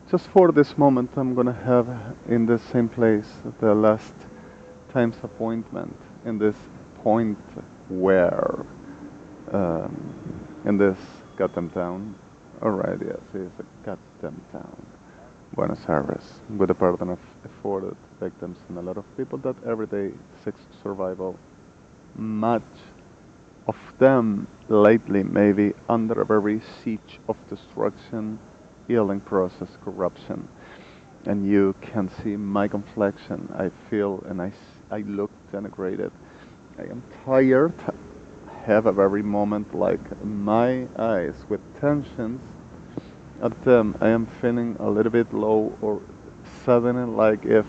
Just for this moment, I'm gonna have in the same place the last time's appointment in this point where in this goddamn town. Alright, yes, it's a goddamn town. Buenos Aires, with a burden of afforded victims and a lot of people that every day seeks survival. Much of them lately maybe under a very siege of destruction, healing process, corruption. And you can see my complexion. I feel and I look denigrated. I am tired. Have a very moment like my eyes with tensions at them. I am feeling a little bit low or suddenly like if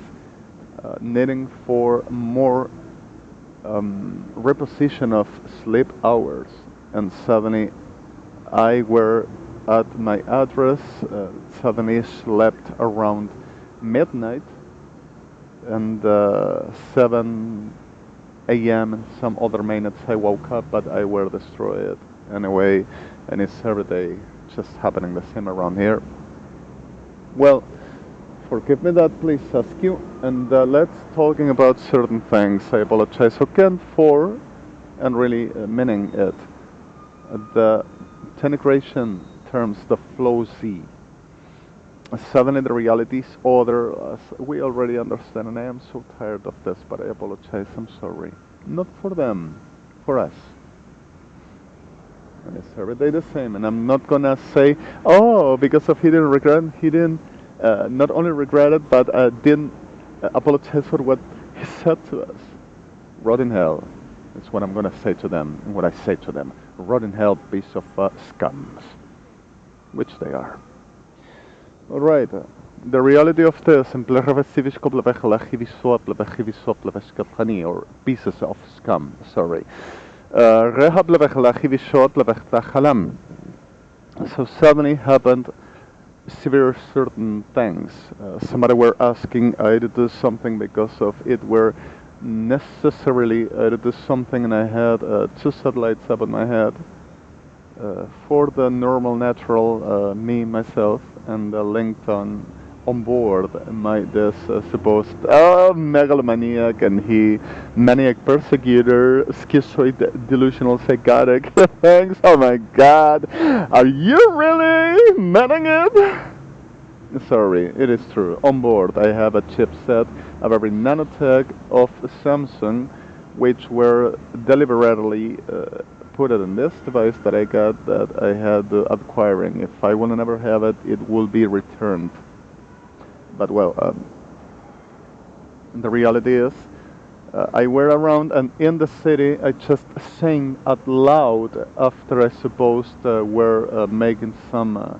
needing for more reposition of sleep hours, and suddenly I were at my address, suddenly slept around midnight, and 7 a.m. and some other minutes I woke up, but I were destroyed anyway, and it's every day just happening the same around here. Well, forgive me that, please ask you, and let's talking about certain things. I apologize again for, and really meaning it, the denigration terms, the flow Z. Suddenly the reality is other, as we already understand, and I am so tired of this, but I apologize, I'm sorry. Not for them, for us. And it's every day the same, and I'm not gonna say, oh, because of he didn't regret, he didn't not only regret it, but didn't apologize for what he said to us. Rot in hell. That's what I'm gonna say to them, and what I say to them. Rot in hell, piece of scums. Which they are. Alright, the reality of this, or pieces of scum, sorry. So suddenly happened severe certain things. Somebody were asking I to do something because of it were necessarily I to do something, and I had 2 satellites up on my head. For the normal, natural me, myself, and linked on board my this supposed megalomaniac and he maniac persecutor, schizoid, delusional, psychotic things. Oh my God, are you really meaning it? Sorry, it is true. On board, I have a chipset, a very nanotech of Samsung, which were deliberately put it in this device that I got that I had acquiring. If I will never have it, it will be returned. But well, the reality is, I were around and in the city, I just sang out loud after I supposed were making some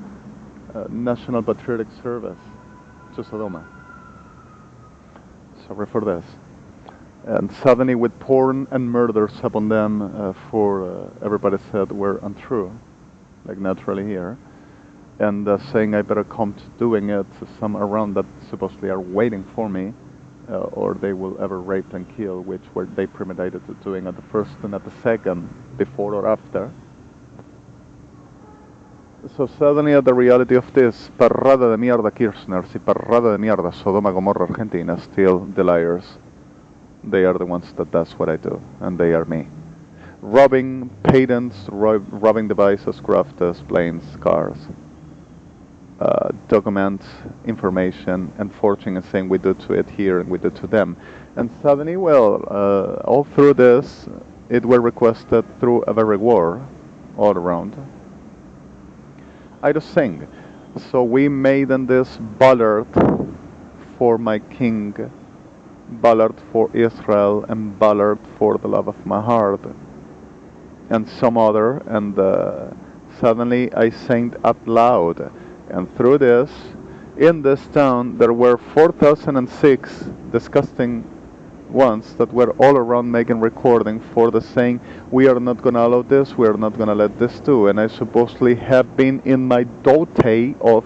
national patriotic service to SODOMA. Sorry for this. And suddenly with porn and murders upon them for everybody said were untrue, like naturally here, and saying I better come to doing it, some around that supposedly are waiting for me, or they will ever rape and kill, which were they premeditated to doing at the first and at the second, before or after. So suddenly at the reality of this, parrada de mierda KIRSCHNERS y parrada de mierda Sodoma Gomorra Argentina, still the liars. They are the ones that does what I do, and they are me. Robbing patents, robbing devices, crafters, planes, cars, documents, information, and forging and saying we do to it here and we do to them. And suddenly, well, all through this, it were requested through a very war all around. I just sing. So we made in this ballad for my king, ballad for Israel, and ballad for the love of my heart, and some other, and suddenly I sang out loud, and through this, in this town, there were 4,006 disgusting ones that were all around making recording for the saying, we are not gonna allow this, we are not gonna let this do, and I supposedly have been in my dote of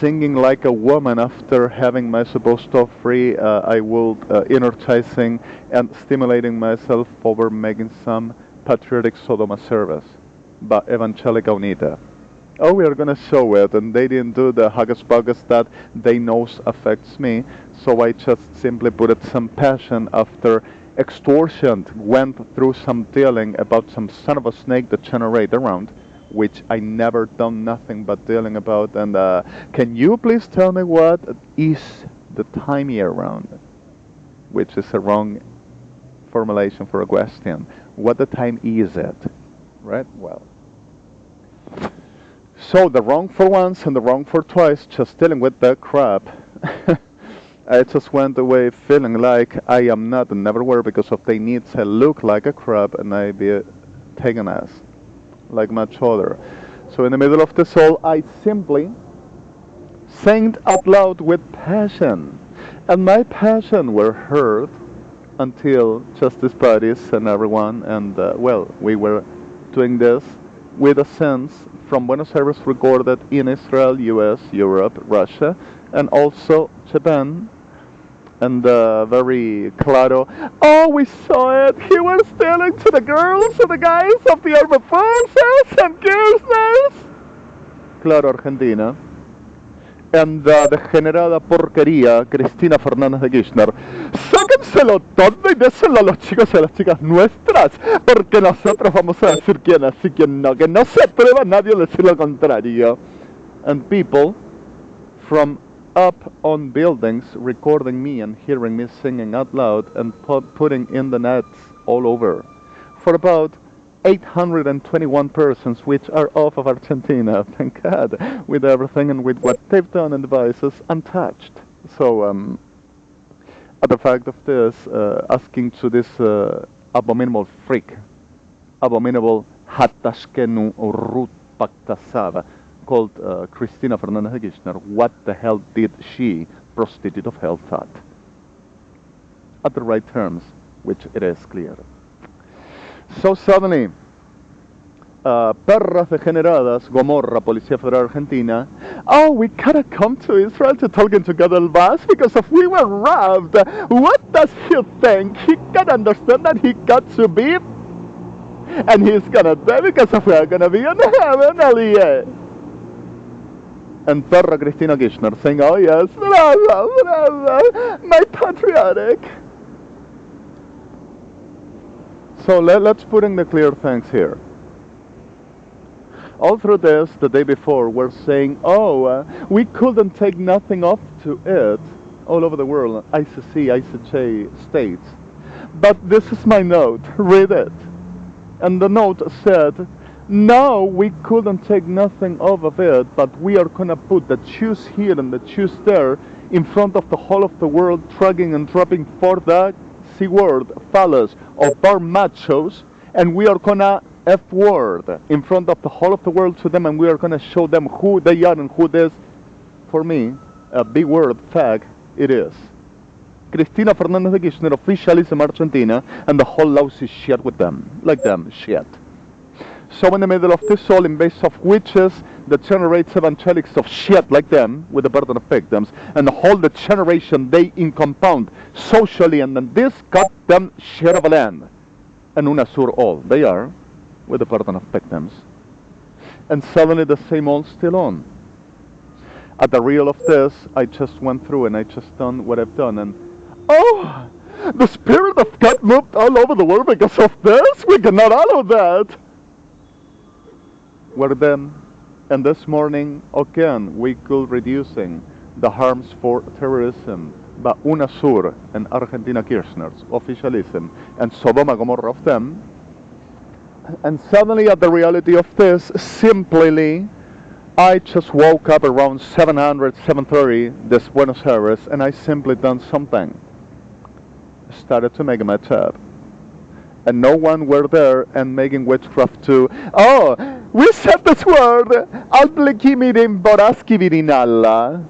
singing like a woman after having my supposed to free, I will energizing and stimulating myself over making some patriotic Sodoma service, but Evangelica Unita. oh, we are gonna show it, and they didn't do the hocus pocus that they knows affects me, so I just simply put it some passion after extortion went through some dealing about some son of a snake that generate around, which I never done nothing but dealing about, and can you please tell me what is the time year round? Which is a wrong formulation for a question. What the time is it? Right? Well. So the wrong for once and the wrong for twice, just dealing with that crap. I just went away feeling like I am not and never were because of they needs I look like a crap and I be taken as like much other. So in the middle of this all, I simply sang out loud with passion, and my passion were heard until Justice Parties and everyone, and well, we were doing this with a sense from Buenos Aires recorded in Israel, US, Europe, Russia, and also Japan. And very claro, oh, we saw it, he was telling to the girls and the guys of the armed forces and KIRSCHNERS. Claro, Argentina. And the degenerada porquería Cristina Fernández de Kirchner. Sáquenselo todo y déselo a los chicos y a las chicas nuestras, porque nosotros vamos a decir quién es y quién no, que no se atreva nadie a decir lo contrario. And people from up on buildings recording me and hearing me singing out loud and putting in the nets all over. For about 821 persons which are off of Argentina, thank God, with everything and with what they've done and devices untouched. So, at the fact of this, asking to this abominable freak, abominable Hatashkenu Rut Paktasava, called Cristina Fernández de Kirchner, what the hell did she, prostitute of hell, thought? At the right terms, which it is clear. So suddenly, perras degeneradas, Gomorra, Policía Federal Argentina, oh, we gotta come to Israel to talk together the bus because if we were robbed, what does he think? He can understand that he got to be, and he's gonna die because if we're gonna be in heaven, Elie. And Perra Cristina Kirchner saying, oh yes, brava, brava, my patriotic. So let's put in the clear things here. All through this, the day before, we're saying, oh, we couldn't take nothing off to it all over the world, ICC, ICJ states. But this is my note, read it. And the note said, no, we couldn't take nothing off of it, but we are gonna put the shoes here and the shoes there in front of the whole of the world, dragging and dropping for the C-word, fellas, of our machos, and we are gonna F-word in front of the whole of the world to them, and we are gonna show them who they are and who this, for me, a big word, fag, it is. Cristina Fernández de Kirchner, officialism Argentina, and the whole lousy shit with them, like them, shit. So in the middle of this all, in base of witches that generates evangelics of shit like them, with the burden of victims, and the whole the generation they in compound socially, and then this goddamn shit of a land. And UNASUR all, they are, with the burden of victims. And suddenly the same old still on. At the real of this, I just went through and I just done what I've done, and oh, the Spirit of God moved all over the world because of this? We cannot allow that. Were them, and this morning again we could reducing the harms for terrorism by UNASUR and Argentina KIRSCHNERS, officialism, and SODOMA Gomorra of them. And suddenly at the reality of this, simply, I just woke up around 7:30 this Buenos Aires, and I simply done something. Started to make my tab. And no one were there and making witchcraft too. Oh, we said this word, Alblikimirim Boraski Virinalla,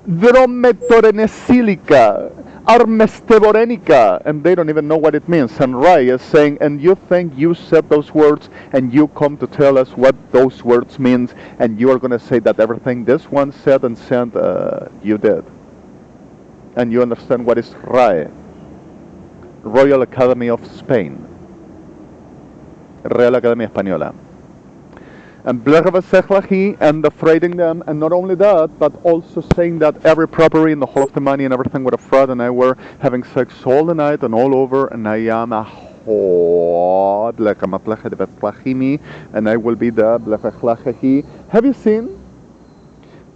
Drometorenesilica, Armestevorenica, and they don't even know what it means. And Rai is saying, and you think you said those words, and you come to tell us what those words means, and you are going to say that everything this one said and sent, you did. And you understand what is Rai. Royal Academy of Spain, Real Academia Española. and and afraiding them, and not only that, but also saying that every property and the whole of the money and everything with a fraud, and I were having sex all the night and all over, and I am a whore, and I will be the. Have you seen?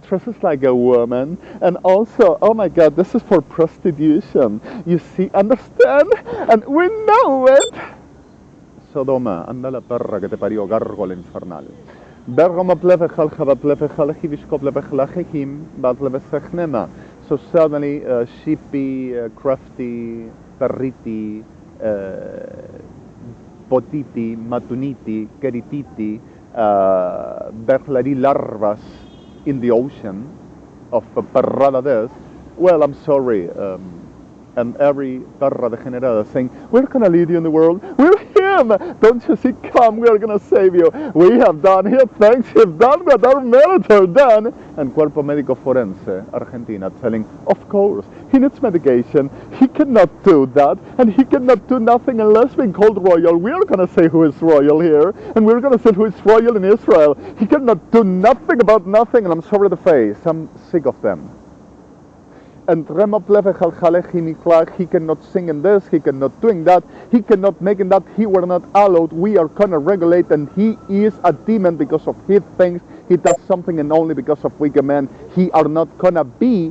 Dresses like a woman, and also, oh my god, this is for prostitution. You see, understand? And we know it. Sodoma, anda la perra que te parió, gárgola infernal. Bergoma pleve chalchava pleve chalachivishko pleve chalachim, but pleve sechnema. So suddenly, sheepy, crafty, perriti, potiti, matuniti, kerititi, berlari larvas in the ocean of Perrades. Well, I'm sorry. And every perra degenerada saying, we're going to lead you in the world. We're him. Don't you see? Come, we're going to save you. We have done here things. We've done what our military done. And Cuerpo Médico Forense, Argentina, telling, of course, he needs medication. He cannot do that. And he cannot do nothing unless being called royal. We're going to say who is royal here. And we're going to say who is royal in Israel. He cannot do nothing about nothing. And I'm sorry to face. I'm sick of them. And he cannot sing in this, he cannot doing that, he cannot making that, he were not allowed, we are gonna regulate, and he is a demon because of his things, he does something and only because of weaker men, he are not gonna be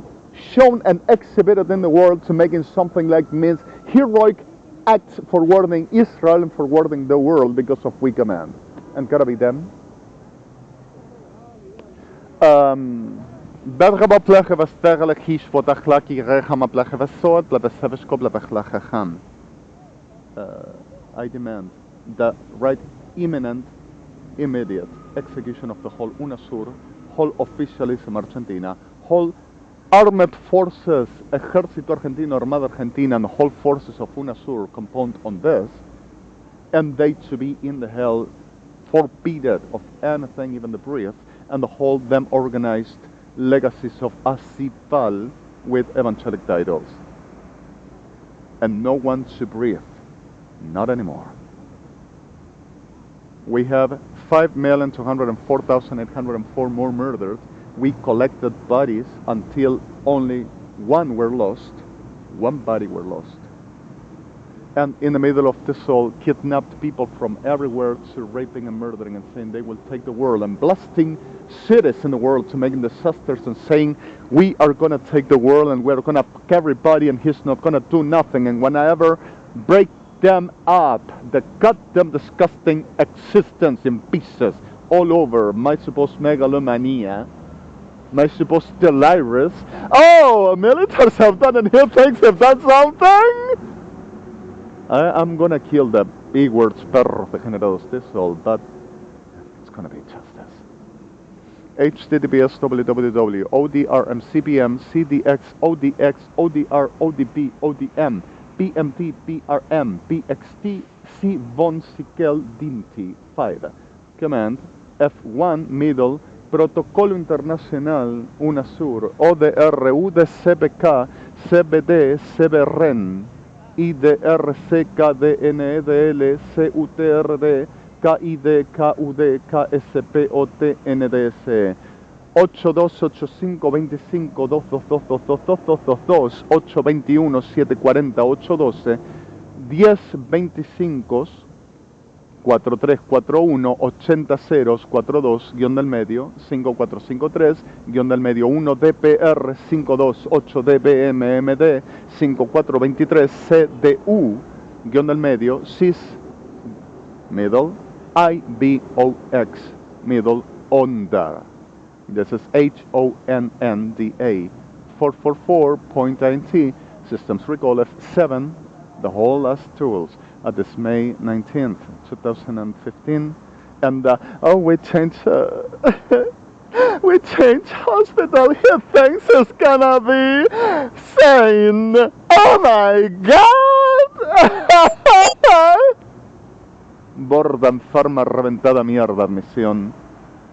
shown and exhibited in the world to making something like means heroic acts forwarding Israel and forwarding the world because of weaker men. And gotta be them. I demand the right imminent, immediate execution of the whole UNASUR, whole officialism Argentina, whole armed forces, Ejército Argentino, Armada Argentina, and the whole forces of UNASUR compound on this, and they to be in the hell, forbidden of anything, even the breath, and the whole them organized legacies of Asipal with evangelic titles. And no one to breathe. Not anymore. We have 5,204,804 more murders. We collected bodies until only one were lost. One body were lost. And in the middle of this all, kidnapped people from everywhere to raping and murdering and saying they will take the world and blasting cities in the world to making disasters and saying we are going to take the world and we're going to pick everybody and he's not going to do nothing. And whenever break them up, the goddamn disgusting existence in pieces all over, my supposed megalomania, my supposed delirious, oh, militaries have done and here things have done something. I'm gonna kill the big words, perros, degenerados, this all, but it's gonna be justice. HTTPS www ODRM CPM CDX ODX ODR ODP ODM PMT PRM PXT C von Sikel DINTI 5. Command F1 middle Protocolo Internacional UNASUR ODR UDCPK CBD CBREN IDRC KDNEDL CUTRD KID KUD KSP OT NDS 828525222222 821 740 812 1025 4341 8042 guión del medio 5453 guión del medio 1 DPR 528 DBMMD 5423 CDU guión del medio CIS middle IBOX middle ONDA. This is HONNDA 444.90 systems recall F7 the whole last tools at this May 19th 2015 and oh we changed we changed hospital here things is gonna be sane. Oh my god. Borda enferma reventada mierda admisión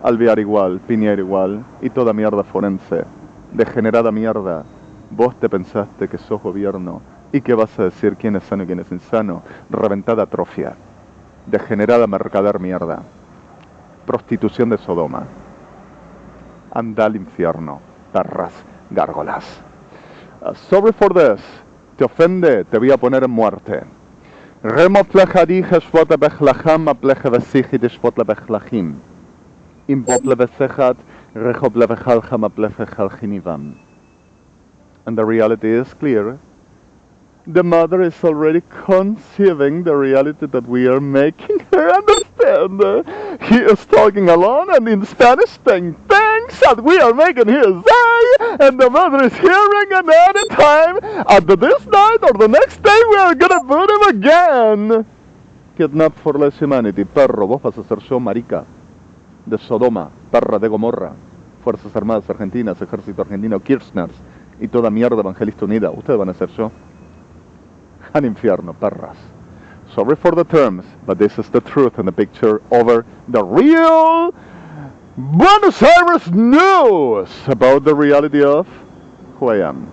alvear igual piñera igual y toda mierda forense degenerada mierda. Vos te pensaste que sos gobierno y que vas a decir quién es sano y quién es insano. Reventada atrofia degenerada mercader mierda. prostitución de Sodoma. Anda al infierno, perras, gárgolas. Sorry for this. Te ofende, te voy a poner en muerte. Remot lechadije shvot lebechlacham apleche vesichi de shvot lebechlachim. Imbot lebesechat rechob lebechalcham aplechechalchinivam. And the reality is clear. The mother is already conceiving the reality that we are making her understand. He is talking alone and in Spanish saying things that we are making her say, and the mother is hearing, and any time, at this night or the next day, we are gonna put him again. Kidnap for less humanity. Perro, vos vas a ser yo, marica. De Sodoma, perra de Gomorra. Fuerzas Armadas Argentinas, Ejército Argentino, KIRSCHNERS y toda mierda evangelista unida. Ustedes van a ser yo. An infierno, perras. Sorry for the terms, but this is the truth and the picture over the real Buenos Aires news about the reality of who I am.